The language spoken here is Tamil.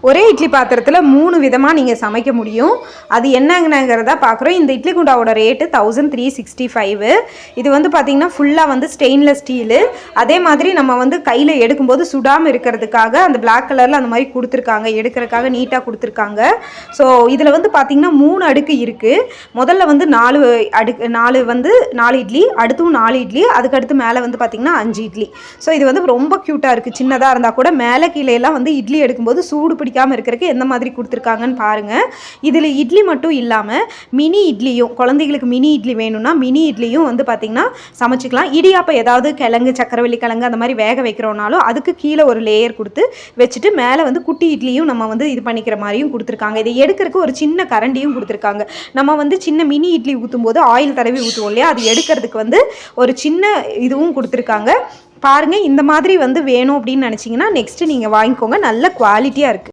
ஒரே இட்லி பாத்திரத்தில் 3 விதமாக நீங்கள் சமைக்க முடியும். அது என்னங்கிறத பார்க்குறோம். இந்த இட்லி குண்டாவோட ரேட்டு 1365. இது வந்து பார்த்திங்கன்னா ஃபுல்லாக வந்து ஸ்டெயின்லெஸ் ஸ்டீலு. அதே மாதிரி நம்ம வந்து கையில் எடுக்கும்போது சுடாமல் இருக்கிறதுக்காக அந்த பிளாக் கலரில் அந்த மாதிரி கொடுத்துருக்காங்க, எடுக்கிறதுக்காக நீட்டாக கொடுத்துருக்காங்க. ஸோ இதில் வந்து பார்த்திங்கன்னா 3 அடுக்கு இருக்குது. முதல்ல வந்து 4 இட்லி, அடுத்தும் 4 இட்லி, அதுக்கடுத்து மேலே வந்து பார்த்திங்கன்னா 5 இட்லி. ஸோ இது வந்து ரொம்ப க்யூட்டாக இருக்குது. சின்னதாக இருந்தால் கூட மேலே கீழே எல்லாம் வந்து இட்லி எடுக்கும்போது சூடு பிடிக்காமல் இருக்கிறதுக்கு எந்த மாதிரி கொடுத்துருக்காங்கன்னு பாருங்கள். இதில் இட்லி மட்டும் இல்லாமல் மினி இட்லியும், குழந்தைகளுக்கு மினி இட்லி வேணும்னா மினி இட்லியும் வந்து பார்த்திங்கன்னா சமைச்சிக்கலாம். இடியாப்பம் ஏதாவது கிழங்கு, சக்கரவள்ளி கிழங்கு அந்த மாதிரி வேக வைக்கிறோனாலும் அதுக்கு கீழே ஒரு லேயர் கொடுத்து வச்சுட்டு மேலே வந்து குட்டி இட்லியும் நம்ம வந்து இது பண்ணிக்கிற மாதிரியும் கொடுத்துருக்காங்க. இதை எடுக்கிறதுக்கு ஒரு சின்ன கரண்டியும் கொடுத்துருக்காங்க. நம்ம வந்து சின்ன மினி இட்லி ஊற்றும் போது ஆயில் தடவி ஊற்றுவோம் இல்லையா, அது எடுக்கிறதுக்கு வந்து ஒரு சின்ன இதுவும் கொடுத்துருக்காங்க. பாருங்கள், இந்த மாதிரி வந்து வேணும் அப்படின்னு நினச்சிங்கன்னா நெக்ஸ்ட்டு நீங்கள் வாங்கிக்கோங்க. நல்ல குவாலிட்டியாக இருக்குது.